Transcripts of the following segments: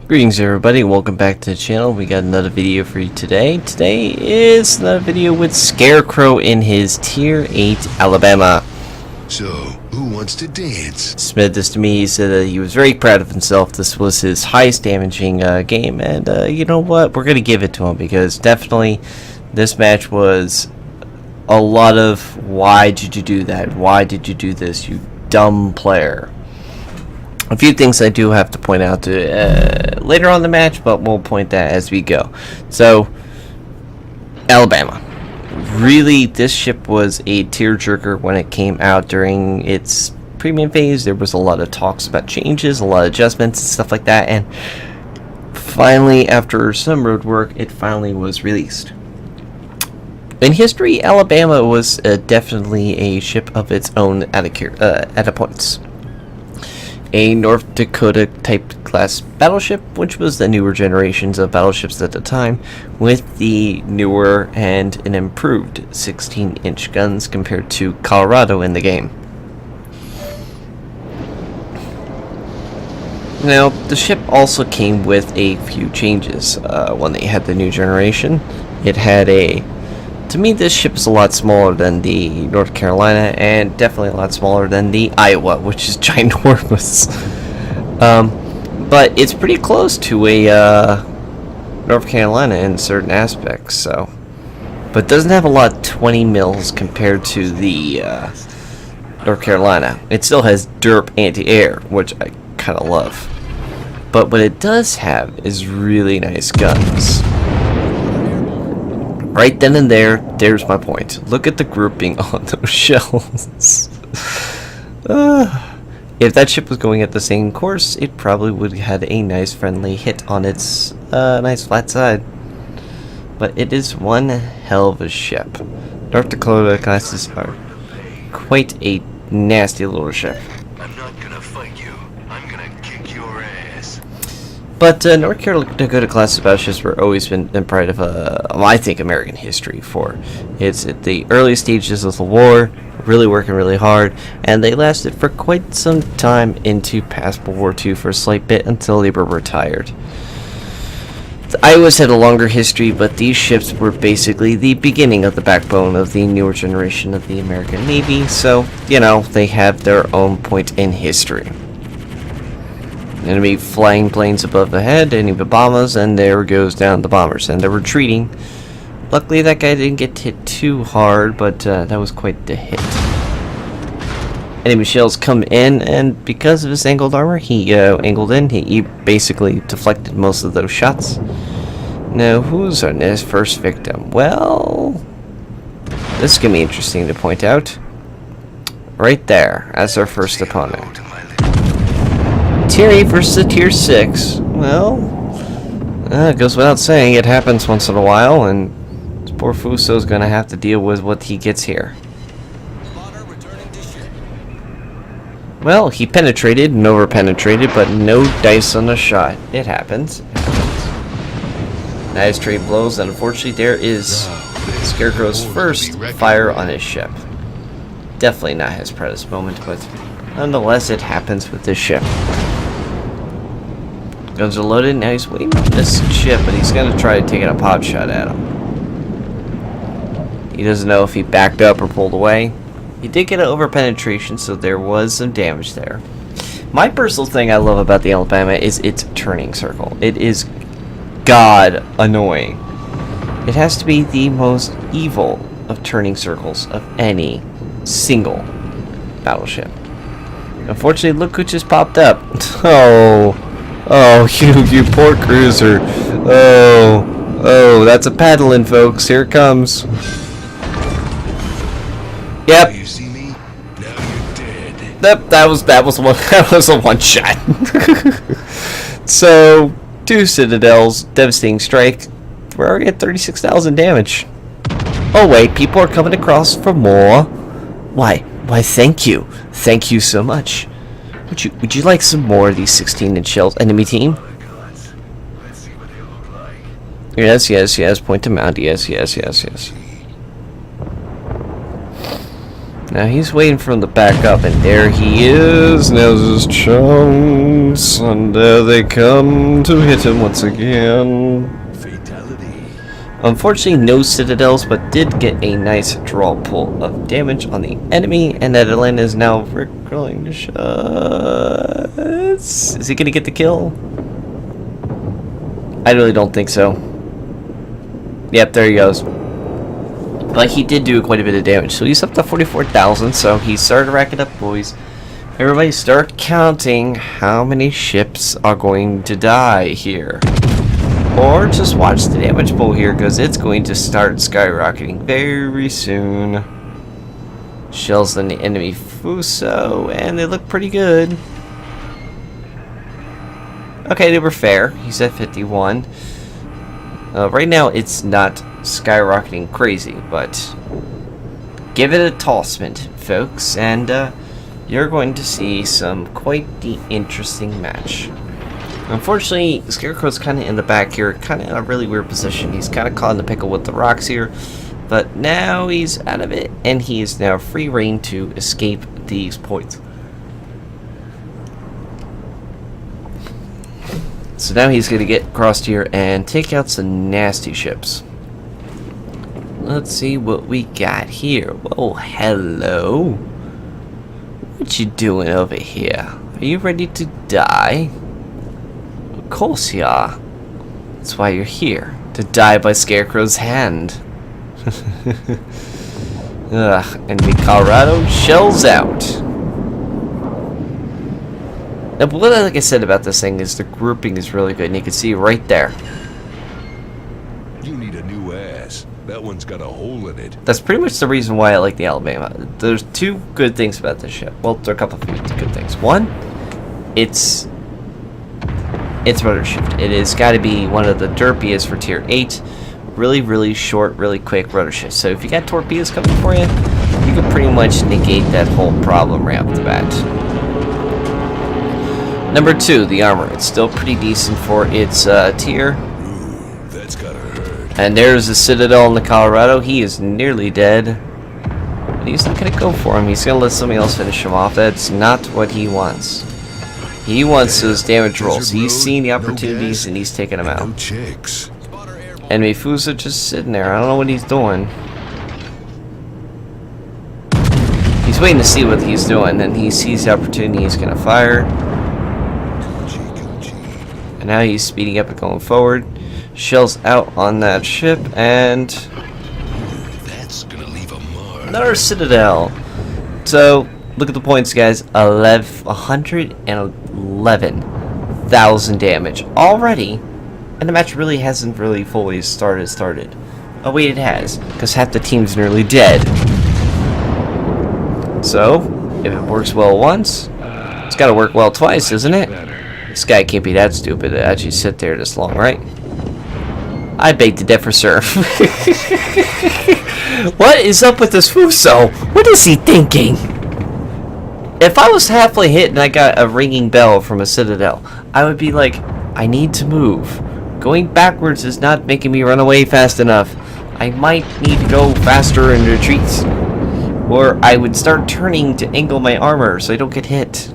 Greetings everybody, welcome back to the channel. We got another video for you today. Today is another video with Scarecrow in his Tier 8 Alabama. So, who wants to dance? Submitted this to me. He said that he was very proud of himself. This was his highest damaging game, and you know what? We're going to give it to him because definitely this match was a lot of why did you do that? Why did you do this, you dumb player? A few things I do have to point out later on in the match, but we'll point that as we go. So, Alabama. Really, this ship was a tearjerker when it came out during its premium phase. There was a lot of talks about changes, a lot of adjustments and stuff like that, and finally, after some road work, it finally was released. In history, Alabama was definitely a ship of its own at a point. A North Dakota type class battleship, which was the newer generations of battleships at the time, with the newer and an improved 16-inch guns compared to Colorado in the game. Now, the ship also came with a few changes. When they had the new generation, it had to me, this ship is a lot smaller than the North Carolina, and definitely a lot smaller than the Iowa, which is ginormous. But it's pretty close to a North Carolina in certain aspects, so. But doesn't have a lot 20 mils compared to the North Carolina. It still has derp anti-air, which I kind of love. But what it does have is really nice guns. Right then and there's my point. Look at the grouping on those shells. If that ship was going at the same course, it probably would have had a nice friendly hit on its nice flat side. But it is one hell of a ship. North Dakota classes are quite a nasty little ship. I'm not gonna fight you. I'm gonna kick your ass. But North Dakota class battleships were always been part of, I think, American history. It's at the early stages of the war, really working really hard, and they lasted for quite some time into past World War II for a slight bit until they were retired. The Iowas had a longer history, but these ships were basically the beginning of the backbone of the newer generation of the American Navy, so, you know, they have their own point in history. Enemy flying planes above the head, enemy bombers, and there goes down the bombers, and they're retreating. Luckily that guy didn't get hit too hard, but that was quite the hit. Enemy shells come in, and because of his angled armor, he basically deflected most of those shots. Now, who's our next first victim? Well, this is going to be interesting to point out. Right there, as our first opponent. Tier 8 versus a Tier 6. Well, it goes without saying, it happens once in a while, and poor Fuso's gonna have to deal with what he gets here. Well, he penetrated and over-penetrated, but no dice on the shot. It happens. Nice trade blows, and unfortunately there is Scarecrow's first fire on his ship. Definitely not his proudest moment, but nonetheless it happens with this ship. Guns are loaded, now he's waiting on this ship, but he's gonna try to take a pot shot at him. He doesn't know if he backed up or pulled away. He did get an over-penetration, so there was some damage there. My personal thing I love about the Alabama is its turning circle. It is god annoying. It has to be the most evil of turning circles of any single battleship. Unfortunately, look who just popped up. Oh, you poor cruiser. Oh, that's a paddling, folks. Here it comes. Yep. You see me? Now you're dead. That was a one shot. So, 2 Citadels, devastating strike. We're already at 36,000 damage. Oh wait, people are coming across for more. Why, thank you. Thank you so much. Would you like some more of these 16-inch shells, enemy team? Yes. Point them out. Yes. Now he's waiting for him to back up, and there he is. Now's his chance, and there they come to hit him once again. Fatality. Unfortunately, no citadels, but did get a nice draw pull of damage on the enemy, and that Atlanta is now recalling the shots. Is he going to get the kill? I really don't think so. Yep, there he goes. But he did do quite a bit of damage, so he's up to 44,000, so he started racking up, boys. Everybody start counting how many ships are going to die here. Or just watch the damage pool here, because it's going to start skyrocketing very soon. Shells on the enemy Fuso, and they look pretty good. Okay, they were fair. He's at 51. Right now, it's not skyrocketing crazy, but give it a tossment, folks, and you're going to see some quite the interesting match. Unfortunately, Scarecrow's kind of in the back here, kind of in a really weird position. He's kind of caught in the pickle with the rocks here, but now he's out of it, and he is now free reign to escape these points. So now he's going to get across here and take out some nasty ships. Let's see what we got here. Oh, hello. What you doing over here? Are you ready to die? Of course you are. That's why you're here. To die by Scarecrow's hand. Ugh, enemy Colorado shells out. Now, what like I said about this thing is the grouping is really good, and you can see right there. You need a new ass. That one's got a hole in it. That's pretty much the reason why I like the Alabama. There's two good things about this ship. Well, there are a couple of good things. One, it's rudder shift. It has got to be one of the derpiest for tier 8. Really, really short, really quick rudder shift. So if you got torpedoes coming for you, you can pretty much negate that whole problem right off the bat. Number 2, the armor. It's still pretty decent for its tier. Ooh, that's gotta hurt. And there's the Citadel in the Colorado. He is nearly dead. But he's not going to go for him. He's going to let somebody else finish him off. That's not what he wants. He wants those damage rolls. He's seen the opportunities and he's taking them out. No chicks. Enemy Fuso just sitting there. I don't know what he's doing. He's waiting to see what he's doing. Then he sees the opportunity. He's going to fire. And now he's speeding up and going forward. Shells out on that ship, and That's gonna leave a mark. another Citadel. So look at the points, guys. 111,000 damage already, and the match really hasn't really fully started. Oh wait, it has, because half the team's nearly dead. So if it works well once, it's got to work well twice, isn't it? This guy can't be that stupid to actually sit there this long, right? I beg to differ, sir. What is up with this Fuso? What is he thinking? If I was halfway hit and I got a ringing bell from a Citadel, I would be like, I need to move. Going backwards is not making me run away fast enough. I might need to go faster and retreat. Or I would start turning to angle my armor so I don't get hit.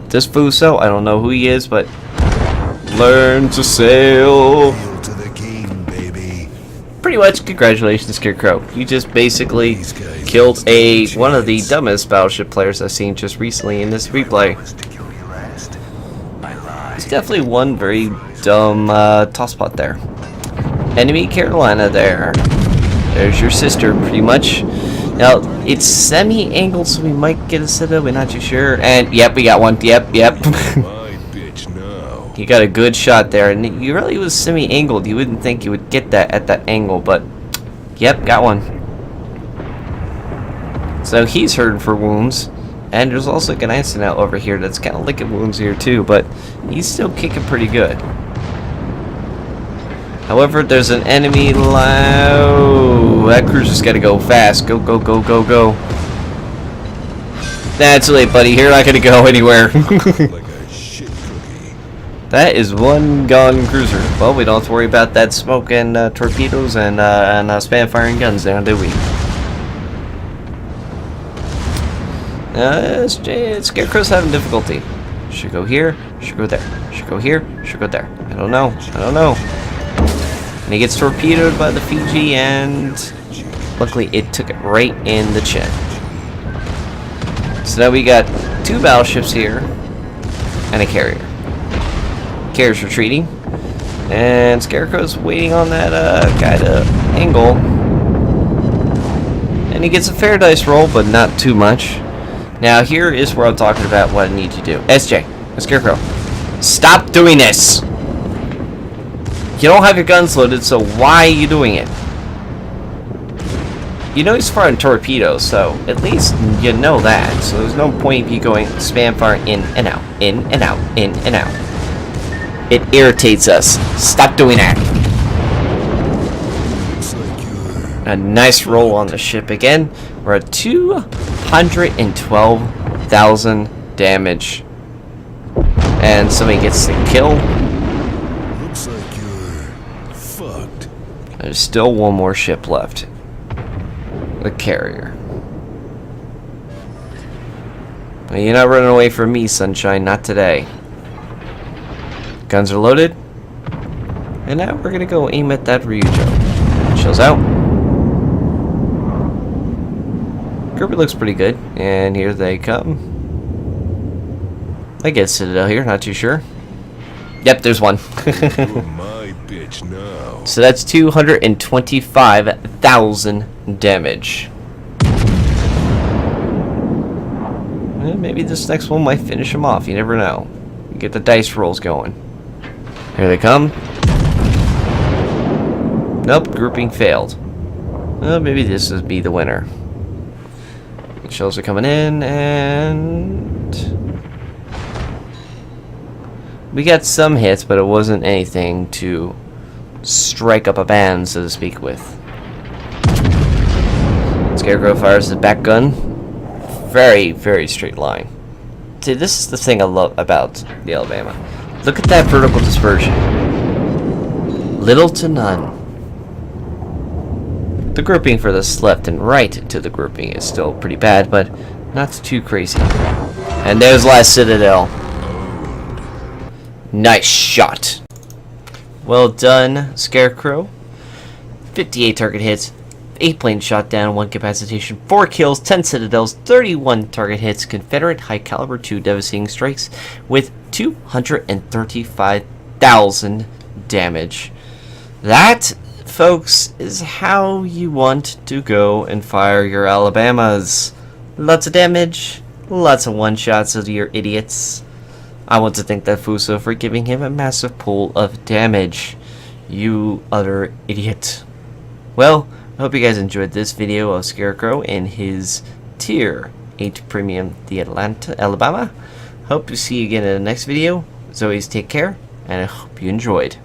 This Fuso, I don't know who he is, but learn to sail. Hail to the king, baby. Pretty much, congratulations, Scarecrow. You just basically killed one of the dumbest battleship players I've seen just recently in this replay. It's definitely one very dumb toss spot there. Enemy Carolina there. There's your sister, pretty much. Now, it's semi-angled, so we might get a Citadel, we're not too sure. And, yep, we got one. Yep. My bitch now. You got a good shot there, and you really was semi-angled. You wouldn't think you would get that at that angle, but, yep, got one. So he's hurting for wounds. And there's also an Sentinel over here that's kind of licking wounds here, too, but he's still kicking pretty good. However, there's an enemy low. That cruiser's got to go fast. Go. That's late, buddy. You're not going to go anywhere. Like a shit cookie. That is one gone cruiser. Well, we don't have to worry about that smoke and torpedoes and spam firing guns now, do we? Scarecrow's having difficulty. Should go here, should go there. Should go here, should go there. I don't know. I don't know. And he gets torpedoed by the Fiji, and luckily it took it right in the chin. So now we got 2 battleships here and a carrier. Carrier's retreating, and Scarecrow's waiting on that guy to angle. And he gets a fair dice roll, but not too much. Now here is where I'm talking about what I need to do. SJ, Scarecrow, stop doing this! You don't have your guns loaded, so why are you doing it? You know he's firing torpedoes, so at least you know that. So there's no point of you going spam fire in and out, in and out, in and out. It irritates us. Stop doing that. A nice roll on the ship again. We're at 212,000 damage. And somebody gets the kill. Looks like you're fucked. There's still one more ship left. The carrier. Well, you're not running away from me, Sunshine. Not today. Guns are loaded. And now we're gonna go aim at that Ryujo. Chills out. Kirby looks pretty good. And here they come. I guess Citadel here, not too sure. Yep, there's one. You're my bitch now. So that's 225,000 damage. Maybe this next one might finish him off. You never know. You get the dice rolls going. Here they come. Nope, grouping failed. Well, maybe this would be the winner. Shells are coming in, and we got some hits, but it wasn't anything to strike up a band, so to speak, with. Scarecrow fires his back gun. Very, very straight line. See, this is the thing I love about the Alabama. Look at that vertical dispersion. Little to none. The grouping for this left and right to the grouping is still pretty bad, but not too crazy. And there's last Citadel. Nice shot. Well done, Scarecrow. 58 target hits, 8 planes shot down, 1 capacitation, 4 kills, 10 Citadels, 31 target hits, Confederate high caliber 2 devastating strikes with 235,000 damage. That, folks, is how you want to go and fire your Alabamas. Lots of damage, lots of one-shots of your idiots. I want to thank that Fuso for giving him a massive pool of damage. You utter idiot. Well, I hope you guys enjoyed this video of Scarecrow and his Tier 8 Premium, the Alabama. Hope to see you again in the next video. As always, take care, and I hope you enjoyed.